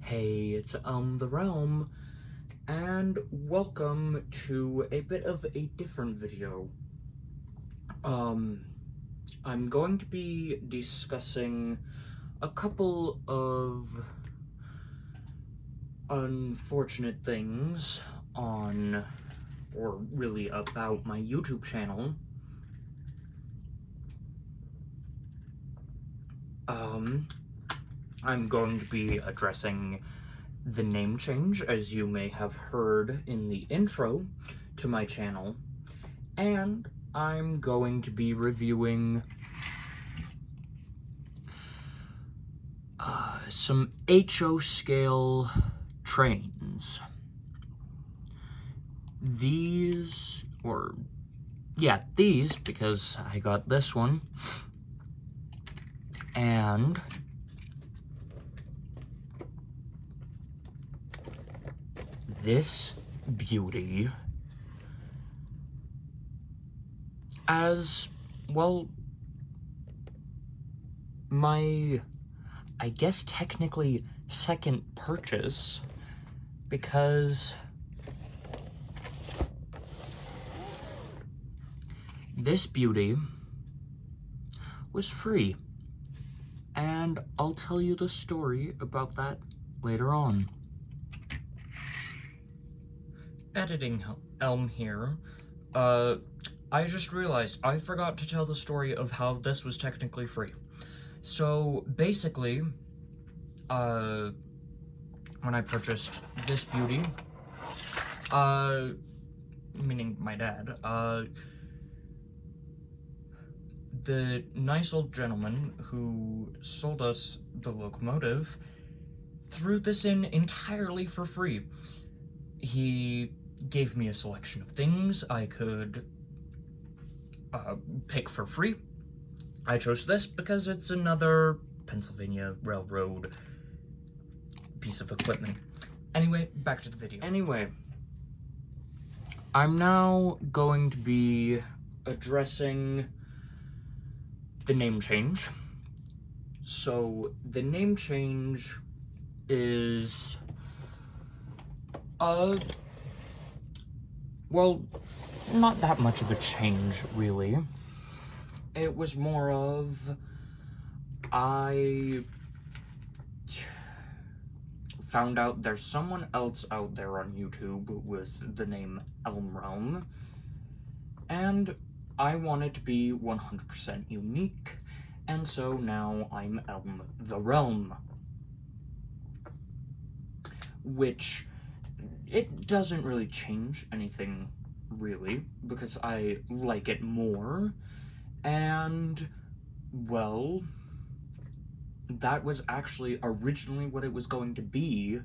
Hey, it's the Realm, and welcome to a bit of a different video. I'm going to be discussing a couple of unfortunate things on, or really about, my YouTube channel. I'm going to be addressing the name change, as you may have heard in the intro to my channel, and I'm going to be reviewing some HO scale trains. These, because I got this one, and this beauty, as well, my, I guess technically, second purchase, because this beauty was free, and I'll tell you the story about that later on. Editing Elm here. I just realized I forgot to tell the story of how this was technically free. So basically, when I purchased this beauty, meaning my dad, the nice old gentleman who sold us the locomotive threw this in entirely for free. He gave me a selection of things I could pick for free. I chose this because it's another Pennsylvania Railroad piece of equipment. Anyway, back to the video. Anyway, I'm now going to be addressing the name change. So, the name change is, well, not that much of a change, really. It was more of, I found out there's someone else out there on YouTube with the name Elm Realm, and I wanted to be 100% unique, and so now I'm Elm the Realm. Which, it doesn't really change anything, really, because I like it more, and, well, that was actually originally what it was going to be,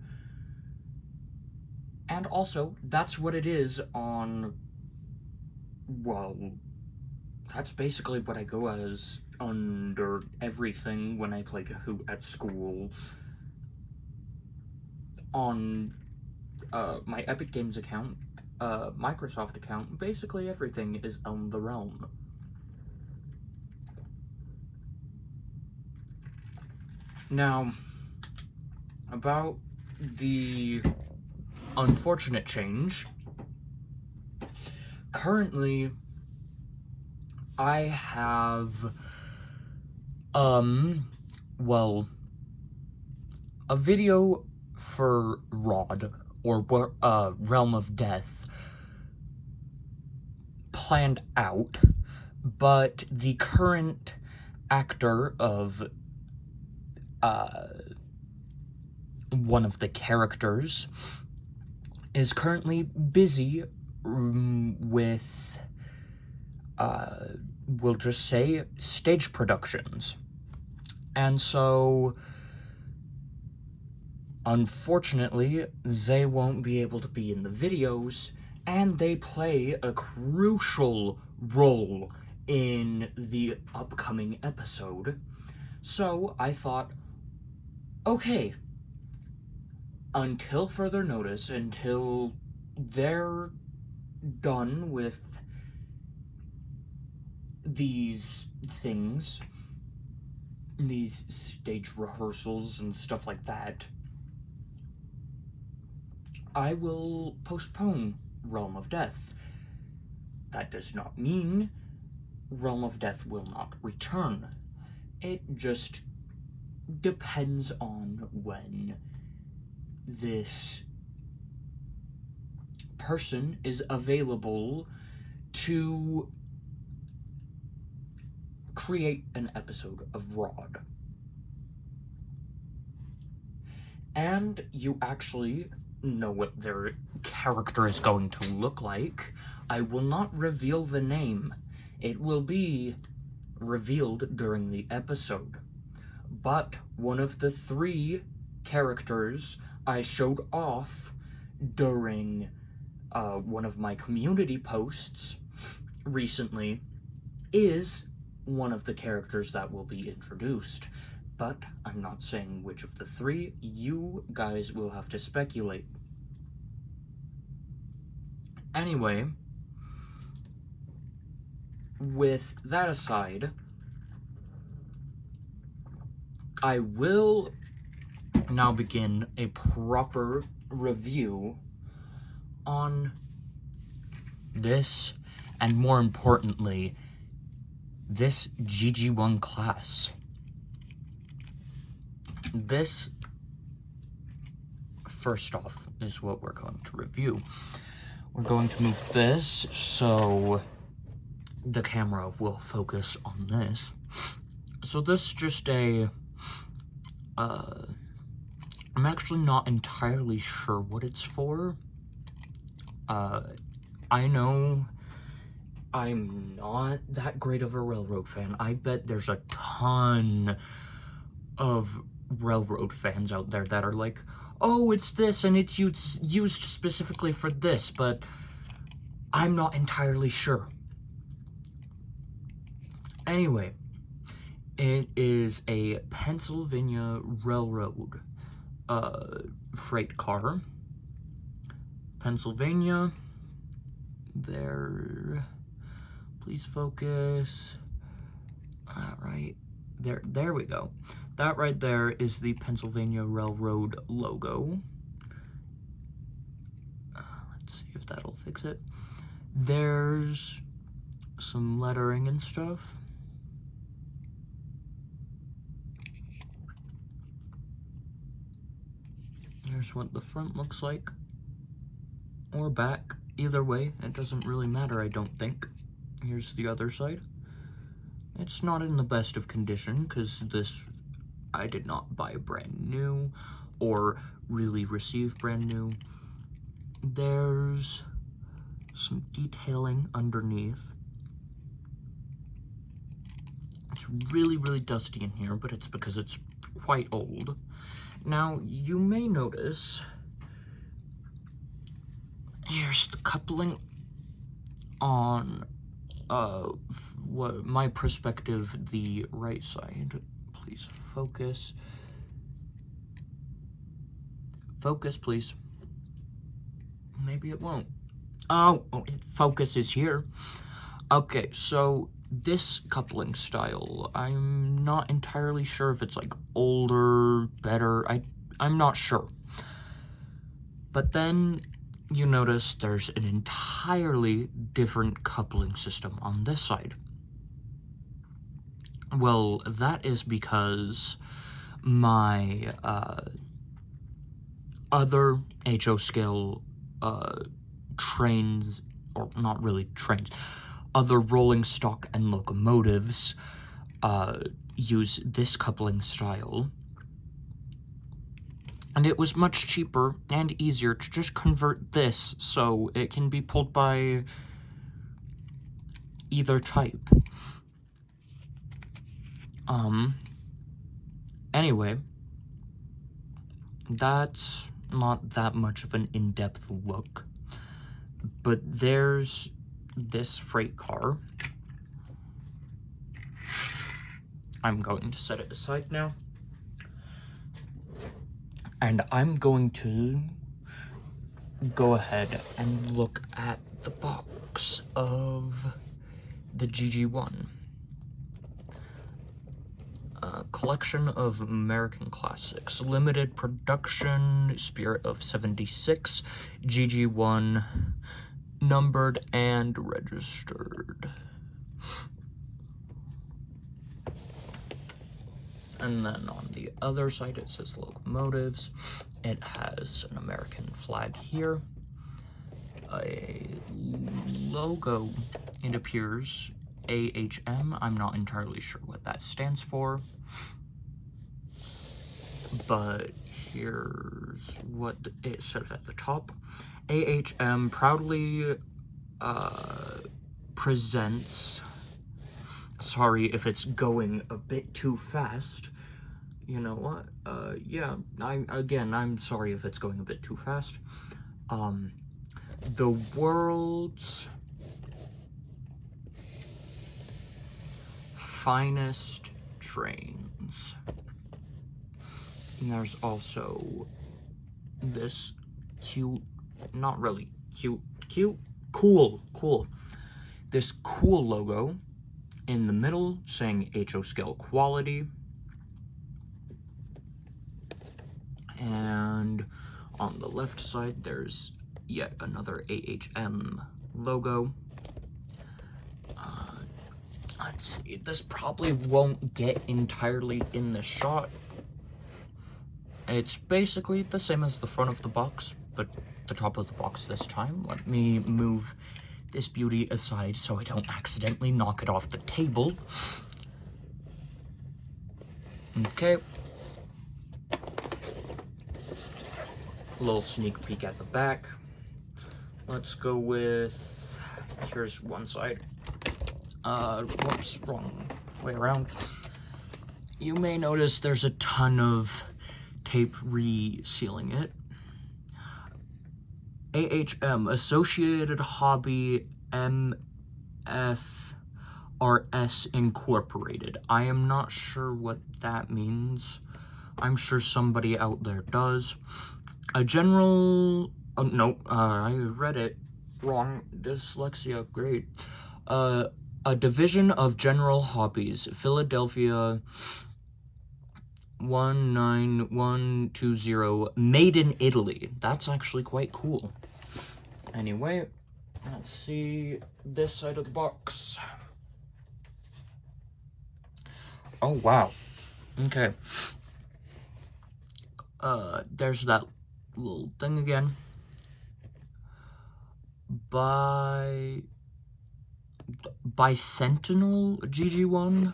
and also, that's what it is on, well, that's basically what I go as under everything when I play Kahoot at school. On my Epic Games account, Microsoft account, basically everything is Elm the Realm. Now, about the unfortunate change, currently, I have, well, a video for Rod, or Realm of Death, planned out, but the current actor of one of the characters is currently busy with, we'll just say, stage productions. And so, unfortunately, they won't be able to be in the videos, and they play a crucial role in the upcoming episode. So I thought, okay, until further notice, until they're done with these things, these stage rehearsals and stuff like that, I will postpone Realm of Death. That does not mean Realm of Death will not return. It just depends on when this person is available to create an episode of Rod. And you actually know what their character is going to look like. I will not reveal the name. It will be revealed during the episode. But one of the 3 characters I showed off during one of my community posts recently is one of the characters that will be introduced. But I'm not saying which of the 3. You guys will have to speculate. Anyway, with that aside, I will now begin a proper review on this, and more importantly, this GG1 class. This, first off, is what we're going to review. We're going to move this so the camera will focus on this. So this is just a, I'm actually not entirely sure what it's for. I know I'm not that great of a Railroad fan. I bet there's a ton of Railroad fans out there that are like, oh, it's this and it's used specifically for this, but I'm not entirely sure. Anyway, it is a Pennsylvania Railroad freight car. Pennsylvania. There. Please focus. Alright. There we go. That right there is the Pennsylvania Railroad logo. Let's see if that'll fix it. There's some lettering and stuff. Here's what the front looks like. Or back. Either way, it doesn't really matter, I don't think. Here's the other side. It's not in the best of condition, because this I did not buy brand new, or really receive brand new. There's some detailing underneath. It's really, really dusty in here, but it's because it's quite old. Now, you may notice, here's the coupling on, what my perspective, the right side. Please focus. Focus, please. Maybe it won't. Oh, focus is here. Okay, so this coupling style, I'm not entirely sure if it's like older, better, I'm not sure. But then you notice there's an entirely different coupling system on this side. Well, that is because my other HO scale trains, or not really trains, other rolling stock and locomotives use this coupling style. And it was much cheaper and easier to just convert this so it can be pulled by either type. Anyway, that's not that much of an in-depth look, but there's this freight car. I'm going to set it aside now. And I'm going to go ahead and look at the box of the GG1. collection of American classics. Limited production, Spirit of 76, GG1, numbered and registered. And then on the other side it says locomotives. It has an American flag here. A logo, it appears, AHM. I'm not entirely sure what that stands for. But here's what it says at the top. AHM proudly presents... Sorry if it's going a bit too fast. You know what? Yeah, I'm sorry if it's going a bit too fast. The world's finest trains. And there's also this cute, not really cute, cool. This cool logo in the middle saying HO scale quality. And on the left side, there's yet another AHM logo. Let's see, this probably won't get entirely in the shot. It's basically the same as the front of the box, but the top of the box this time. Let me move this beauty aside so I don't accidentally knock it off the table. Okay. A little sneak peek at the back. Let's go with, here's one side. Whoops, wrong way around. You may notice there's a ton of tape resealing it. AHM, Associated Hobby MFRS Incorporated. I am not sure what that means. I'm sure somebody out there does. A general... Oh, no, I read it wrong. Dyslexia, great. A division of General Hobbies, Philadelphia 19120, made in Italy. That's actually quite cool. Anyway, let's see this side of the box. Oh, wow. Okay. There's that little thing again. Bicentennial GG1?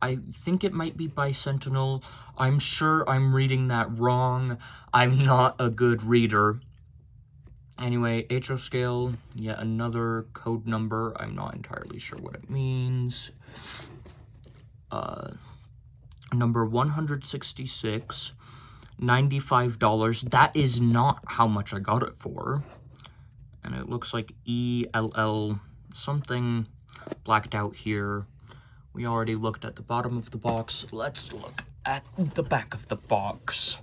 I think it might be Bicentennial. I'm sure I'm reading that wrong. I'm not a good reader. Anyway, HO scale, yet another code number. I'm not entirely sure what it means. Number 166, $95. That is not how much I got it for. And it looks like ELL something blacked out here. We already looked at the bottom of the box. Let's look at the back of the box.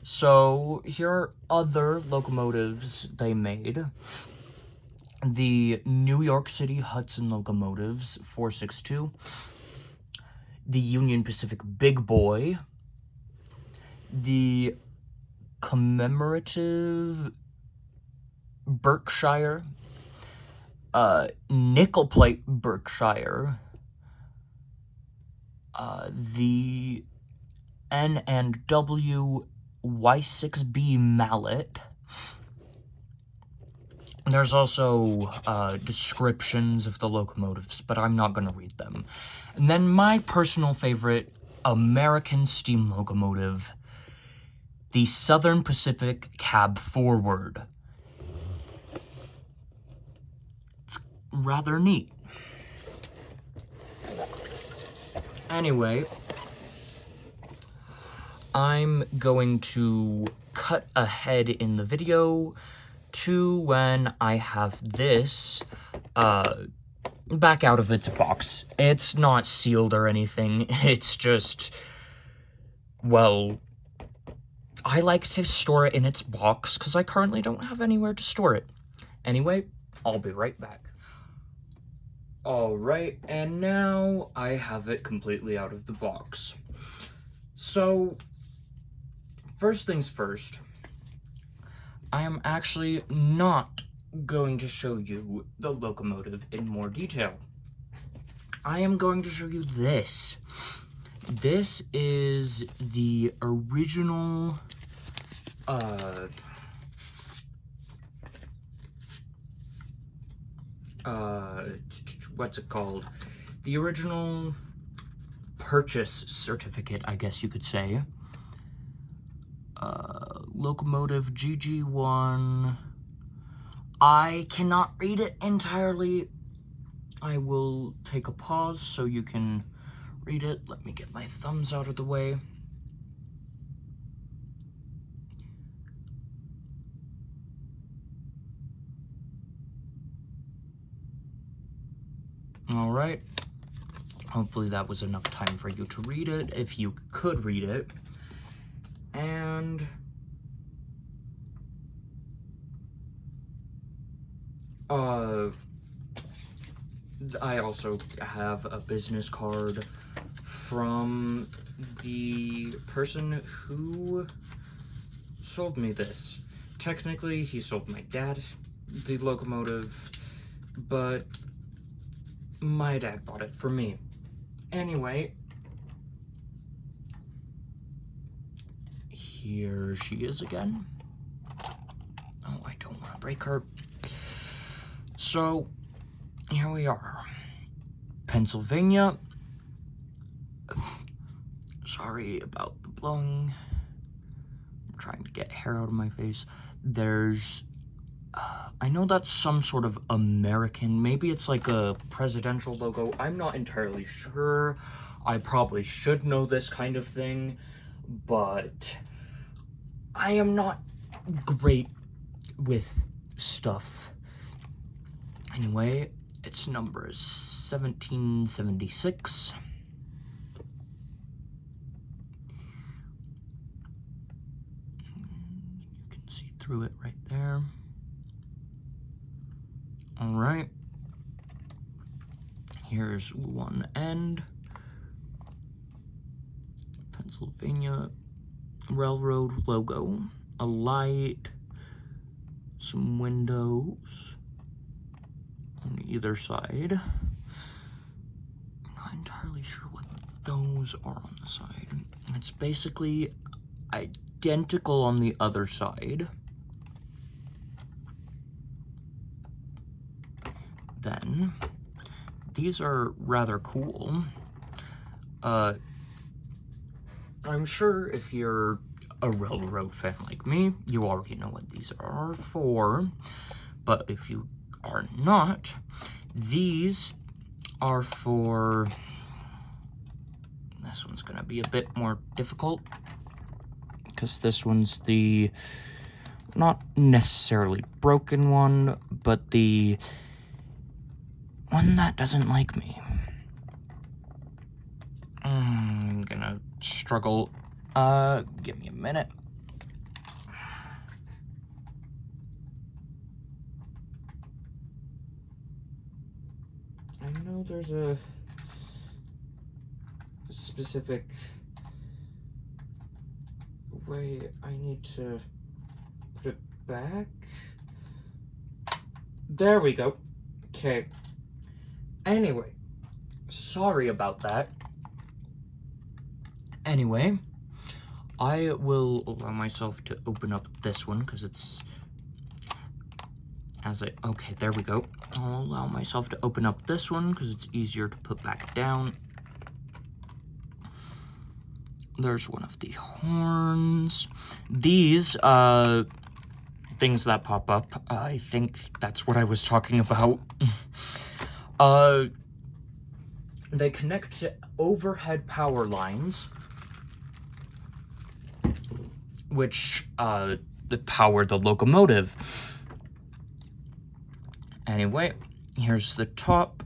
So here are other locomotives they made. The New York City Hudson locomotives 462. The Union Pacific Big Boy. The commemorative Berkshire. Nickel plate Berkshire. The N&W Y6B Mallet. There's also descriptions of the locomotives, but I'm not going to read them. And then my personal favorite, American steam locomotive, the Southern Pacific Cab Forward. It's rather neat. Anyway, I'm going to cut ahead in the video to when I have this back out of its box. It's not sealed or anything. It's just, well, I like to store it in its box because I currently don't have anywhere to store it. Anyway, I'll be right back. Alright, and now I have it completely out of the box. So, first things first, I am actually not going to show you the locomotive in more detail. I am going to show you this. This is the original, what's it called? The original purchase certificate, I guess you could say. Locomotive GG1. I cannot read it entirely. I will take a pause so you can read it. Let me get my thumbs out of the way. All right. Hopefully that was enough time for you to read it, if you could read it. And I also have a business card from the person who sold me this. Technically, he sold my dad the locomotive, but my dad bought it for me. Anyway, here she is again. Oh, I don't want to break her. So, here we are. Pennsylvania. Sorry about the blowing. I'm trying to get hair out of my face. There's, I know that's some sort of American, maybe it's like a presidential logo. I'm not entirely sure. I probably should know this kind of thing, but I am not great with stuff. Anyway, its number is 1776. You can see through it right there. All right. Here's one end. Pennsylvania Railroad logo. A light. Some windows on either side. I'm not entirely sure what those are on the side. It's basically identical on the other side. Then, these are rather cool. I'm sure if you're a railroad fan like me, you already know what these are for. But if you are not, these are for... This one's gonna be a bit more difficult, because this one's the not necessarily broken one, but the one that doesn't like me. I'm gonna struggle. Give me a minute. I know there's a specific way I need to put it back. There we go. Okay. Anyway, sorry about that. Anyway, I will allow myself to open up this one because it's okay, there we go. I'll allow myself to open up this one because it's easier to put back down. There's one of the horns. These, things that pop up, I think that's what I was talking about. They connect to overhead power lines, which, power the locomotive. Anyway, here's the top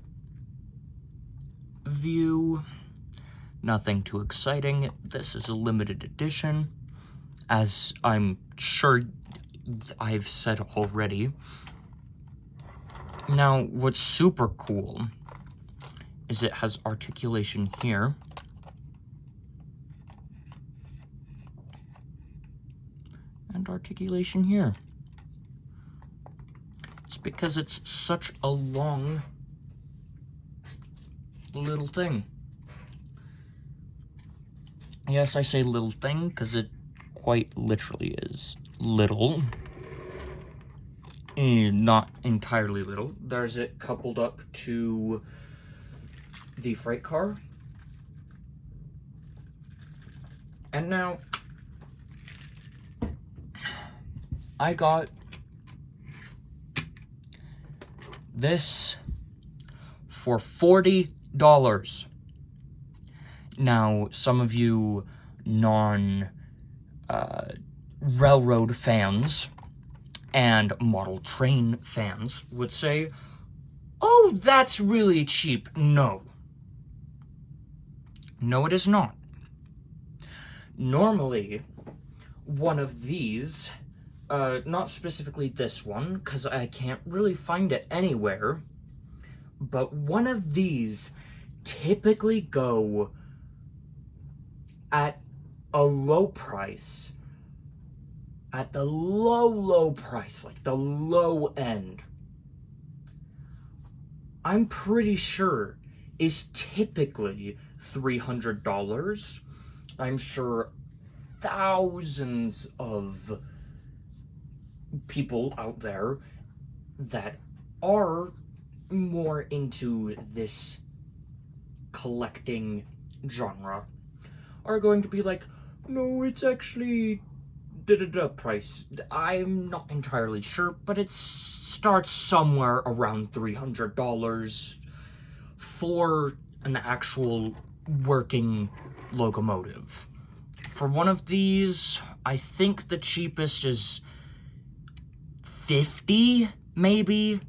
view. Nothing too exciting. This is a limited edition, as I'm sure I've said already. Now, what's super cool is it has articulation here. And articulation here. It's because it's such a long little thing. Yes, I say little thing because it quite literally is little. Not entirely little. There's it coupled up to the freight car. And now, I got this for $40. Now, some of you non-railroad fans and model train fans would say, oh, that's really cheap. No. No, it is not. Normally, one of these, not specifically this one, because I can't really find it anywhere, but one of these typically go at a low price, at the low price, like the low end, I'm pretty sure is typically $300. I'm sure thousands of people out there that are more into this collecting genre are going to be like, no, it's actually da-da-da price. I'm not entirely sure, but it starts somewhere around $300 for an actual working locomotive. For one of these, I think the cheapest is $50, maybe.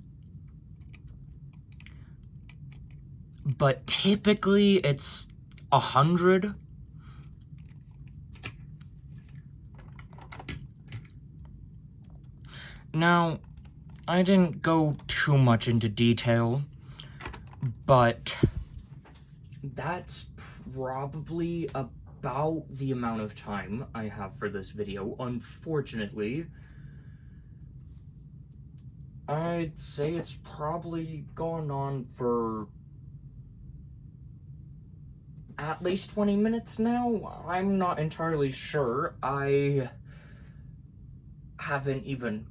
But typically it's $100. Now, I didn't go too much into detail, but that's probably about the amount of time I have for this video. Unfortunately, I'd say it's probably gone on for at least 20 minutes now. I'm not entirely sure. I haven't even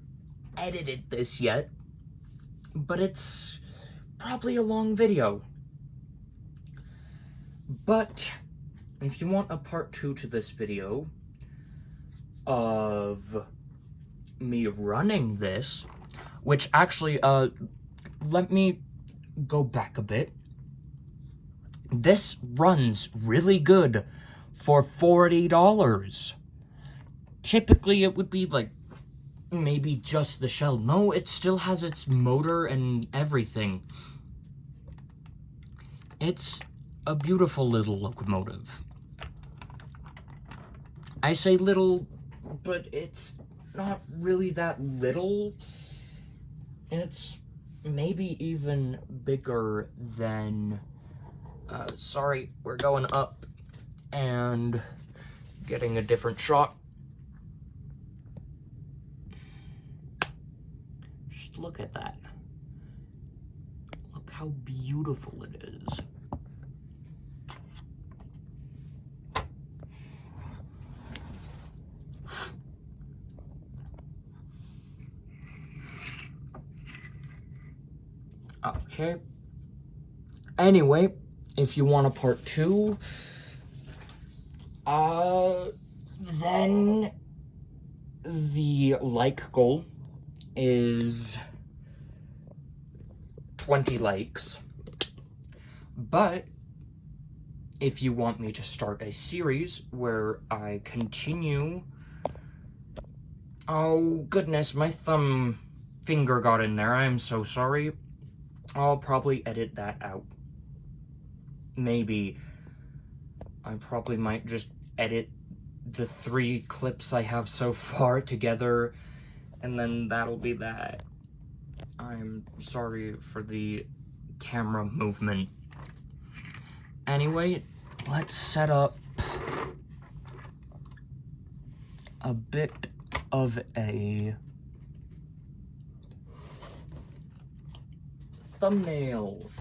edited this yet, but it's probably a long video. But if you want a part 2 to this video of me running this, which actually, let me go back a bit. This runs really good for $40. Typically it would be like maybe just the shell. No, it still has its motor and everything. It's a beautiful little locomotive. I say little, but it's not really that little. It's maybe even bigger than... sorry, we're going up and getting a different shot. Just look at that. Look how beautiful it is. Okay. Anyway, if you want a part 2, then the like goal is 20 likes. But if you want me to start a series where I continue... Oh, goodness, my thumb finger got in there. I'm so sorry. I'll probably edit that out. Maybe. I probably might just edit the 3 clips I have so far together, and then that'll be that. I'm sorry for the camera movement. Anyway, let's set up a bit of a thumbnail.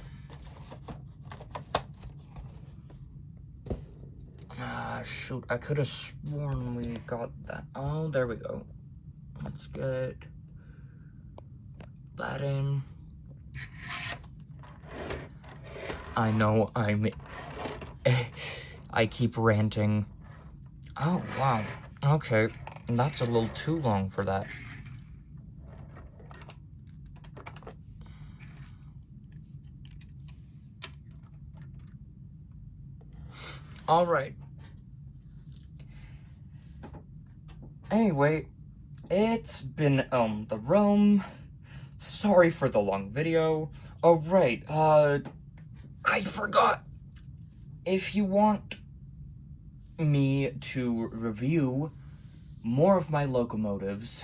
Ah, shoot, I could have sworn we got that. Oh, there we go. Let's get that in. I know I keep ranting. Oh, wow. Okay, that's a little too long for that. All right. Anyway, it's been, The Realm. Sorry for the long video. Oh, right, I forgot. If you want me to review more of my locomotives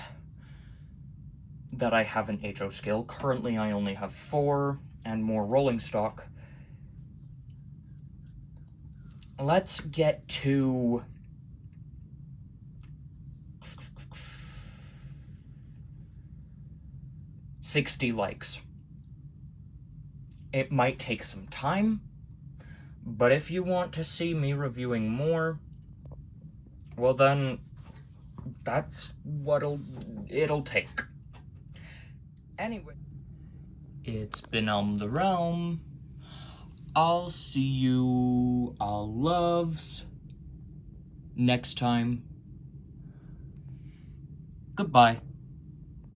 that I have in HO skill, currently I only have 4, and more rolling stock, let's get to 60 likes. It might take some time, but if you want to see me reviewing more, well then, that's what it'll take. Anyway, it's been The Realm. I'll see you all loves next time. Goodbye.